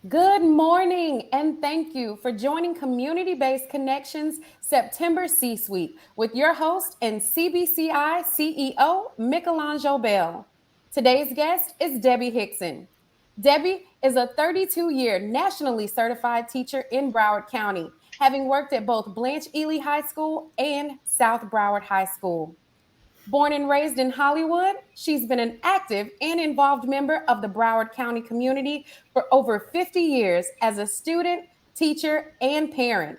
Good morning, and thank you for joining Community Based Connections September C Suite with your host and CBCI CEO, Michelangelo Bell. Today's guest is Debbie Hixon. Debbie is a 32-year nationally certified teacher in Broward County, having worked at both Blanche Ely High School and South Broward High School. Born and raised in Hollywood, she's been an active and involved member of the Broward County community for over 50 years as a student, teacher, and parent.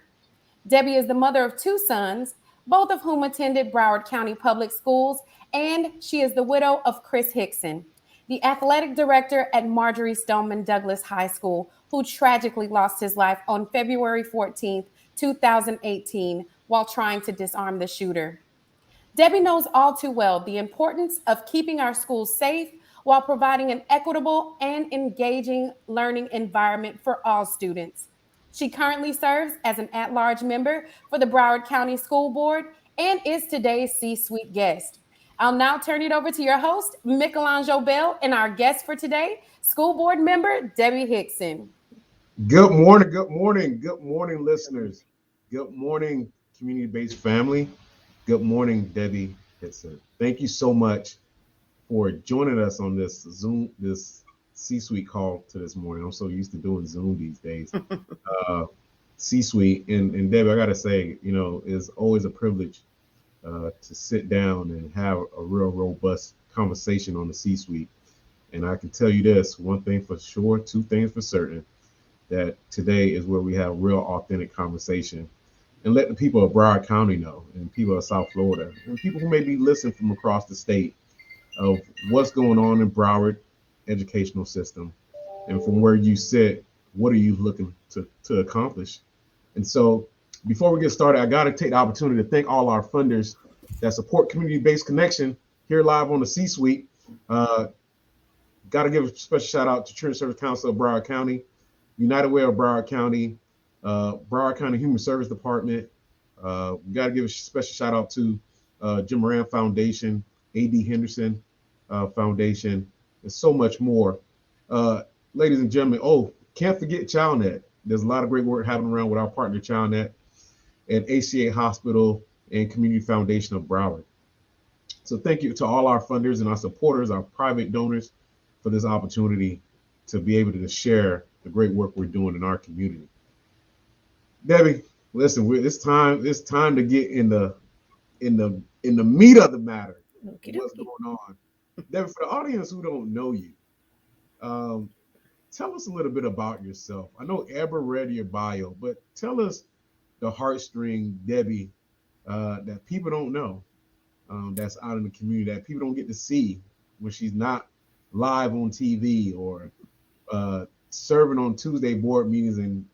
Debbie is the mother of two sons, both of whom attended Broward County Public Schools, and she is the widow of Chris Hixon, the athletic director at Marjorie Stoneman Douglas High School, who tragically lost his life on February 14th, 2018, while trying to disarm the shooter. Debbie knows all too well the importance of keeping our schools safe while providing an equitable and engaging learning environment for all students. She currently serves as an at large member for the Broward County School Board and is today's C suite guest. I'll now turn it over to your host, Michelangelo Bell, and our guest for today, School Board member Debbie Hixon. Good morning, listeners. Good morning, community-based family. Good morning, Debbie Hixon. Thank you so much for joining us on this Zoom, this C-suite call to this morning. I'm so used to doing Zoom these days. Uh, C-suite, and Debbie, I gotta say, it's always a privilege to sit down and have a real robust conversation on the C-suite. And I can tell you this: one thing for sure, two things for certain, that today is where we have real authentic conversation and let the people of Broward County know and people of South Florida and people who may be listening from across the state of what's going on in Broward educational system, and from where you sit, what are you looking to accomplish. And so before we get started, I got to take the opportunity to thank all our funders that support community-based connection here live on the C-suite. Uh, got to give a special shout out to Children's Service Council of Broward County, United Way of Broward County, Broward County Human Service Department. We got to give a special shout out to Jim Moran Foundation, A.D. Henderson Foundation, and so much more. Uh, Ladies and gentlemen, can't forget ChildNet. There's a lot of great work happening around with our partner ChildNet and ACA Hospital and Community Foundation of Broward. So thank you to all our funders and our supporters, our private donors, for this opportunity to be able to share the great work we're doing in our community. Debbie, listen, it's time. It's time to get in the meat of the matter. Okie What's dokie. going on, Debbie? For the audience who don't know you, um, tell us a little bit about yourself. I know Amber read your bio, but tell us the heartstring Debbie that people don't know, that's out in the community, that people don't get to see when she's not live on TV or serving on Tuesday board meetings and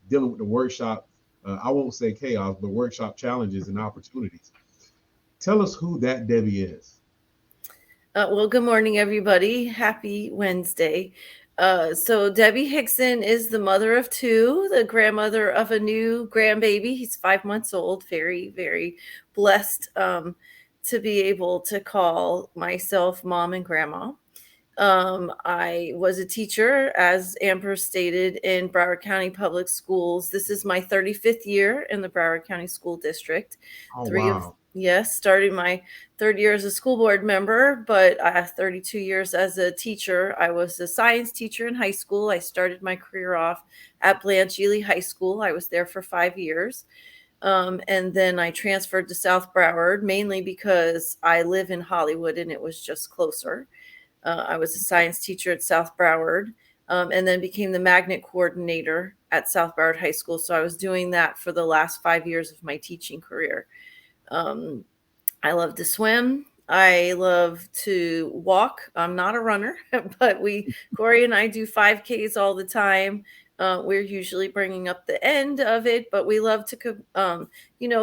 dealing with the workshop. I won't say chaos, but workshop challenges and opportunities. Tell us who that Debbie is. Well, good morning, everybody. Happy Wednesday. So Debbie Hixon is the mother of two, the grandmother of a new grandbaby. He's 5 months old. Very, very blessed to be able to call myself mom and grandma. I was a teacher, as Amber stated, in Broward County Public Schools. This is my 35th year in the Broward County School District. Oh, Three of wow. Yes, starting my third year as a school board member, but 32 years as a teacher. I was a science teacher in high school. I started my career off at Blanche Ely High School. I was there for 5 years. And then I transferred to South Broward, mainly because I live in Hollywood and it was just closer. I was a science teacher at South Broward, and then became the magnet coordinator at South Broward High School. So I was doing that for the last 5 years of my teaching career. Um, I love to swim. I love to walk. I'm not a runner, but Corey and I do 5Ks all the time. We're usually bringing up the end of it, but we love to,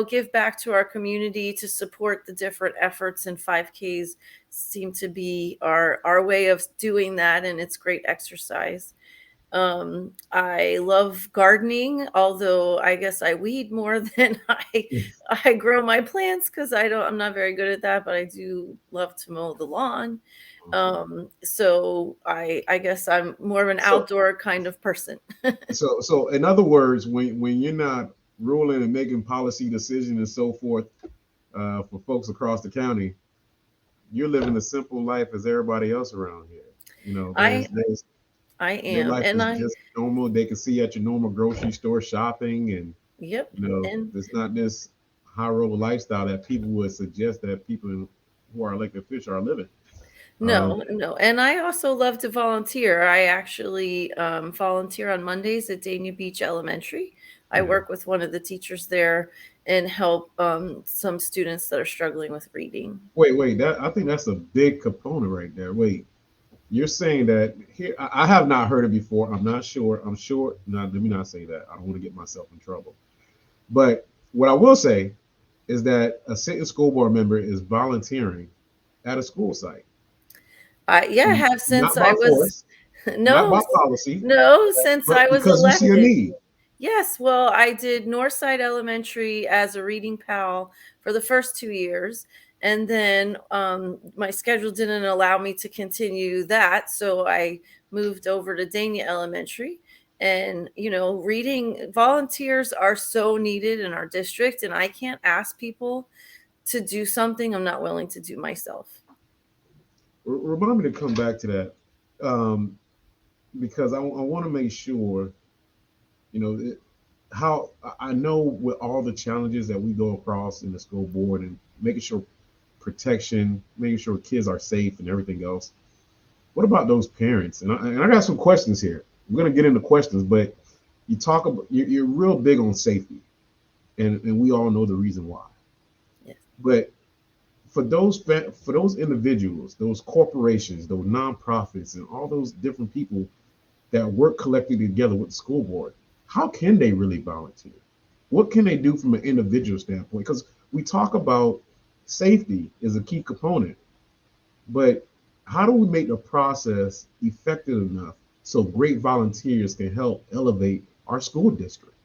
give back to our community to support the different efforts, and 5Ks seem to be our way of doing that, and it's great exercise. I love gardening, although I guess I weed more than I grow my plants because I'm not very good at that, but I do love to mow the lawn. So I guess I'm more of an So, outdoor kind of person. so in other words, when you're not ruling and making policy decisions and so forth for folks across the county, you're living a simple life as everybody else around here. You know, I there's I your am, life and is I just normal. They can see you at your normal grocery store shopping, and yep, you know, and it's not this high roller lifestyle that people would suggest that people who are elected officials are living. Um, no, and I also love to volunteer. I actually volunteer on Mondays at Dania Beach Elementary. I yeah. work with one of the teachers there and help some students that are struggling with reading. Wait. That I think that's a big component right there. Wait, you're saying that here? I have not heard it before. I'm not sure. I'm sure. Not. Let me not say that. I don't want to get myself in trouble. But what I will say is that a sitting school board member is volunteering at a school site. Yeah, I have since Not I by was force, not no, by policy, no, since I but was because you see a elected. need. Yes, well, I did Northside Elementary as a reading pal for the first 2 years. And then my schedule didn't allow me to continue that. So I moved over to Dania Elementary. And, reading volunteers are so needed in our district. And I can't ask people to do something I'm not willing to do myself. Remind me to come back to that um, because I want to make sure, you know, how I know with all the challenges that we go across in the school board and making sure protection, making sure kids are safe and everything else. What about those parents? And I got some questions here. We're going to get into questions, but you talk about you're real big on safety, and we all know the reason why. Yes. But for those individuals, those corporations, those nonprofits, and all those different people that work collectively together with the school board, how can they really volunteer? What can they do from an individual standpoint? Because we talk about safety is a key component, but how do we make the process effective enough so great volunteers can help elevate our school district?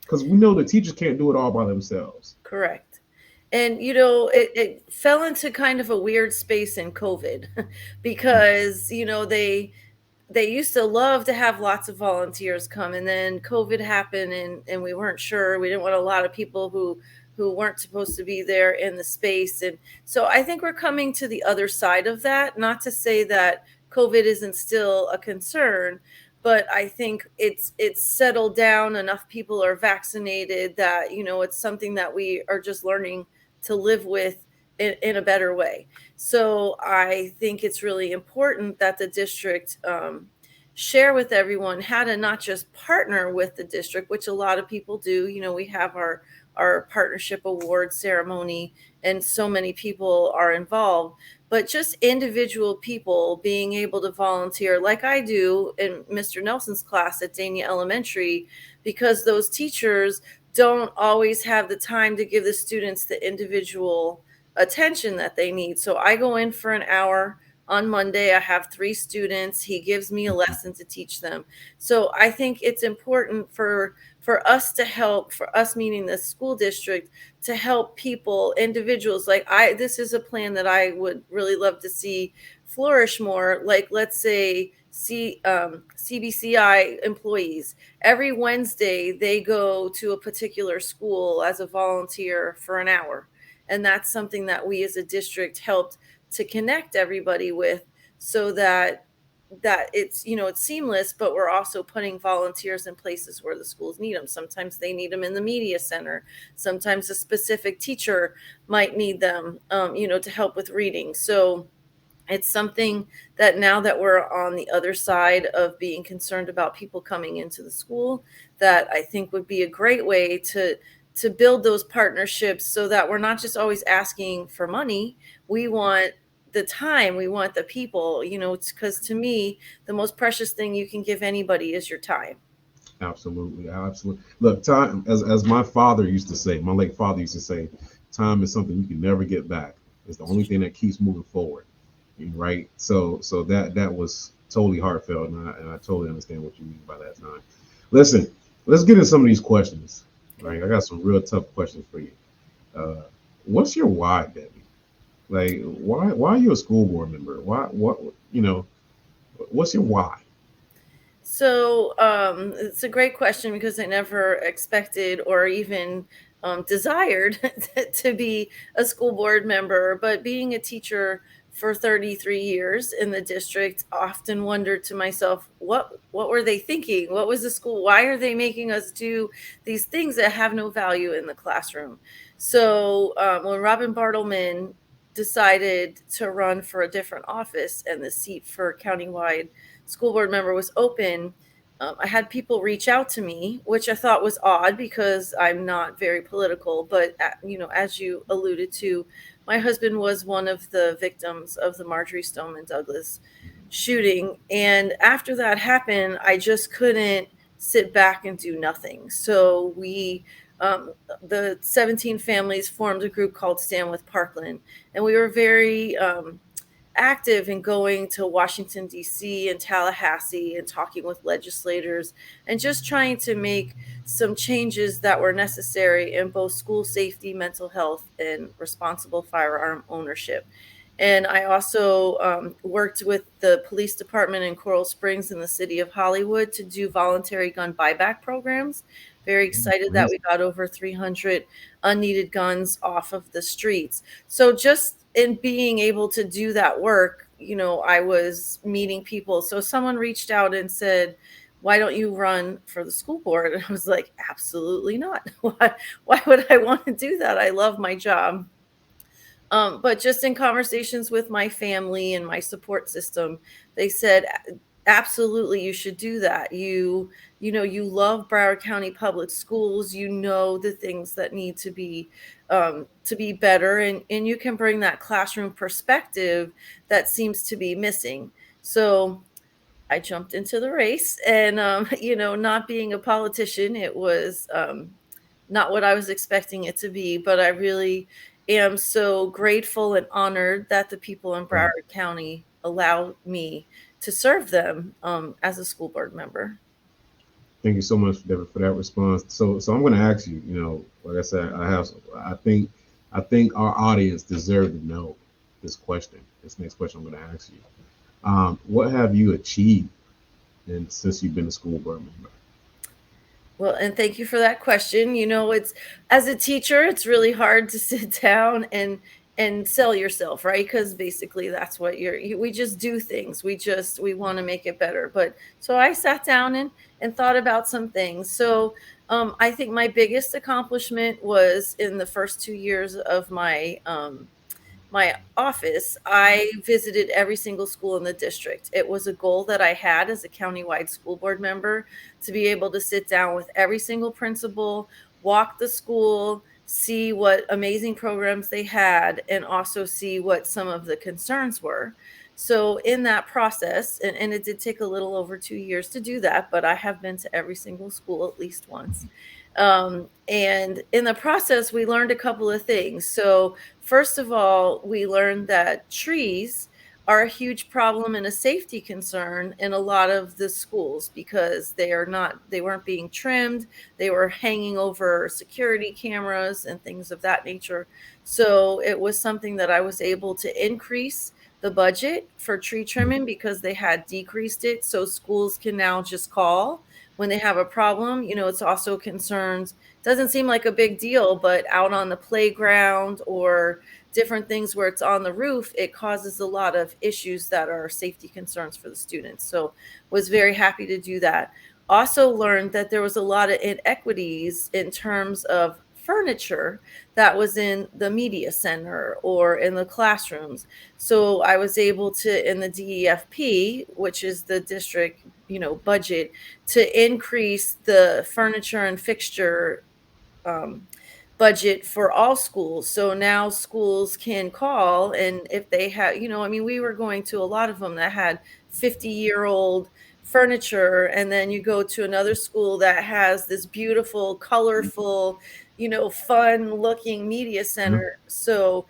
Because we know the teachers can't do it all by themselves. Correct. And it fell into kind of a weird space in COVID because they used to love to have lots of volunteers come, and then COVID happened, and we weren't sure. We didn't want a lot of people who weren't supposed to be there in the space. And so I think we're coming to the other side of that. Not to say that COVID isn't still a concern, but I think it's settled down. Enough people are vaccinated that it's something that we are just learning to live with in a better way. So I think it's really important that the district share with everyone how to not just partner with the district, which a lot of people do. We have our partnership award ceremony, and so many people are involved, but just individual people being able to volunteer like I do in Mr. Nelson's class at Dania Elementary, because those teachers don't always have the time to give the students the individual attention that they need. So I go in for an hour on Monday. I have 3 students. He gives me a lesson to teach them. So I think it's important for us to help, for us meaning the school district, to help people, individuals. Like this is a plan that I would really love to see flourish more. Like, let's say CBCI employees, every Wednesday they go to a particular school as a volunteer for an hour. And that's something that we as a district helped to connect everybody with, so that it's seamless, but we're also putting volunteers in places where the schools need them. Sometimes they need them in the media center. Sometimes a specific teacher might need them, to help with reading. So it's something that, now that we're on the other side of being concerned about people coming into the school, that I think would be a great way to build those partnerships, so that we're not just always asking for money. We want the time, we want the people, because to me, the most precious thing you can give anybody is your time. Absolutely, absolutely. Look, time, as my father used to say, my late father used to say, time is something you can never get back. It's the only thing that keeps moving forward, right? So that was totally heartfelt, and I totally understand what you mean by that time. Listen, let's get into some of these questions. Okay. Right, I got some real tough questions for you. What's your why, Debbie? Like, why are you a school board member? Why what you know? What's your why? So it's a great question because I never expected or even desired to be a school board member. But being a teacher for 33 years in the district, often wondered to myself, what were they thinking? What was the school? Why are they making us do these things that have no value in the classroom? So when Robin Bartleman decided to run for a different office and the seat for countywide school board member was open, I had people reach out to me, which I thought was odd because I'm not very political. But as you alluded to, my husband was one of the victims of the Marjorie Stoneman Douglas shooting, and after that happened, I just couldn't sit back and do nothing. So the 17 families formed a group called Stand with Parkland, and we were very active in going to Washington, D.C. and Tallahassee and talking with legislators and just trying to make some changes that were necessary in both school safety, mental health, and responsible firearm ownership. And I also worked with the police department in Coral Springs in the city of Hollywood to do voluntary gun buyback programs. Very excited that we Amazing. got over 300 unneeded guns off of the streets. So just in being able to do that work, I was meeting people. So someone reached out and said, "Why don't you run for the school board?" And I was like, "Absolutely not. Why would I want to do that? I love my job." But just in conversations with my family and my support system, they said, absolutely, you should do that. You love Broward County Public Schools. You know the things that need to be better, and you can bring that classroom perspective that seems to be missing. So I jumped into the race, and not being a politician, it was not what I was expecting it to be, but I really am so grateful and honored that the people in Right. Broward County allow me to serve them as a school board member. Thank you so much, Deborah, for that response. So I'm going to ask you. You know, like I said, I think our audience deserve to know this question. This next question I'm going to ask you. What have you achieved since you've been a school board member? Well, and thank you for that question. It's as a teacher, it's really hard to sit down and sell yourself, right? Because basically that's what we just do things. We want to make it better. But so I sat down and thought about some things. So I think my biggest accomplishment was in the first 2 years of my office, I visited every single school in the district. It was a goal that I had as a countywide school board member to be able to sit down with every single principal, walk the school, see what amazing programs they had, and also see what some of the concerns were. So, in that process, and it did take a little over 2 years to do that, but I have been to every single school at least once. And in the process, we learned a couple of things. So, first of all, we learned that trees are a huge problem and a safety concern in a lot of the schools because they weren't being trimmed, they were hanging over security cameras and things of that nature. So it was something that I was able to increase the budget for tree trimming because they had decreased it, so schools can now just call when they have a problem. It's also concerns, doesn't seem like a big deal, but out on the playground or different things where it's on the roof, it causes a lot of issues that are safety concerns for the students. So was very happy to do that. Also learned that there was a lot of inequities in terms of furniture that was in the media center or in the classrooms. So I was able to, in the DEFP, which is the district, budget, to increase the furniture and fixture um, budget for all schools. So now schools can call, and if they have, I mean, we were going to a lot of them that had 50-year-old furniture, and then you go to another school that has this beautiful, colorful, fun looking media Mhm. center. So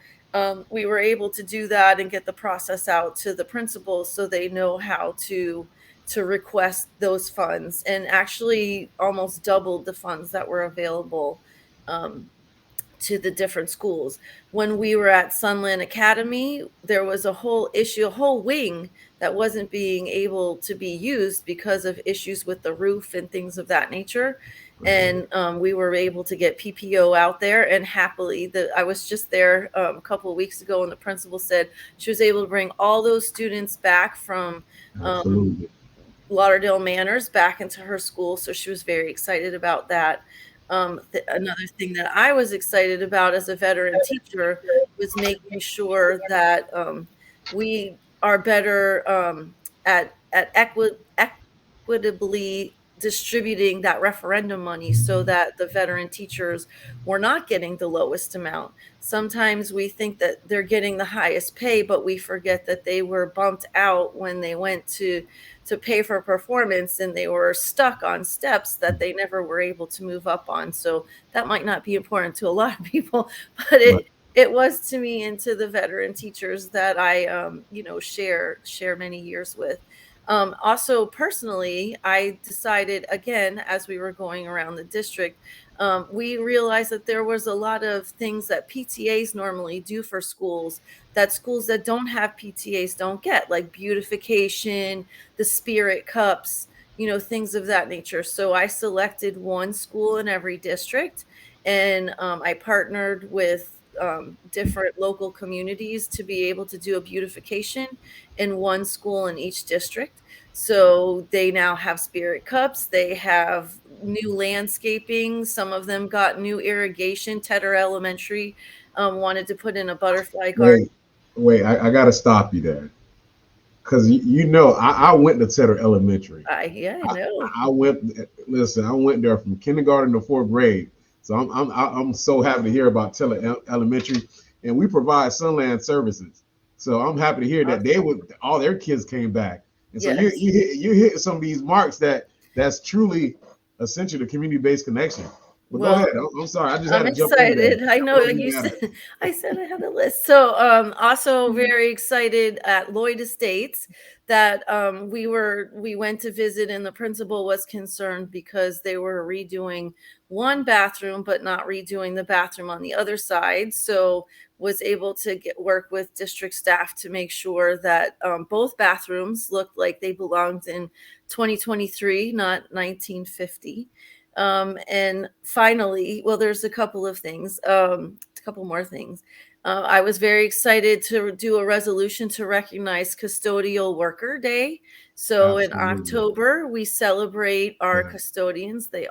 we were able to do that and get the process out to the principals so they know how to request those funds, and actually almost doubled the funds that were available um, to the different schools. When we were at Sunland Academy, there was a whole issue, a whole wing that wasn't being able to be used because of issues with the roof and things of that nature. And we were able to get PPO out there, and happily, I was just there a couple of weeks ago, and the principal said she was able to bring all those students back from Absolutely. Lauderdale Manors back into her school. So she was very excited about that. Another thing that I was excited about as a veteran teacher was making sure that we are better at equitably distributing that referendum money so that the veteran teachers were not getting the lowest amount. Sometimes we think that they're getting the highest pay, but we forget that they were bumped out when they went to pay for performance, and they were stuck on steps that they never were able to move up on. So that might not be important to a lot of people, but Right. it was to me and to the veteran teachers that I share many years with. Also, personally, I decided, again, as we were going around the district, we realized that there was a lot of things that PTAs normally do for schools that schools that don't have PTAs don't get, like beautification, the spirit cups, things of that nature. So I selected one school in every district, and I partnered with different local communities to be able to do a beautification in one school in each district. So they now have spirit cups, they have new landscaping, some of them got new irrigation. Tedder Elementary wanted to put in a butterfly garden. Wait, I got to stop you there. Because I went to Tedder Elementary. Yeah, I I, know. I went. Listen, I went there from kindergarten to fourth grade. So I'm so happy to hear about Tedder Elementary, and we provide Sunland services. So I'm happy to hear that they Awesome. would all their kids came back, and so Yes. you hit some of these marks that's truly essential to community based connection. But go Well, ahead. I'm sorry. I just had I'm to jump in there. excited. I I know love you, you man. said I said I had a list. So also very excited at Lloyd Estates that we went to visit, and the principal was concerned because they were redoing one bathroom but not redoing the bathroom on the other side. So was able to work with district staff to make sure that both bathrooms looked like they belonged in 2023, not 1950. And finally, well, there's a couple of things, a couple more things. I was very excited to do a resolution to recognize Custodial Worker Day. So in Absolutely. October, we celebrate our Yeah. custodians. They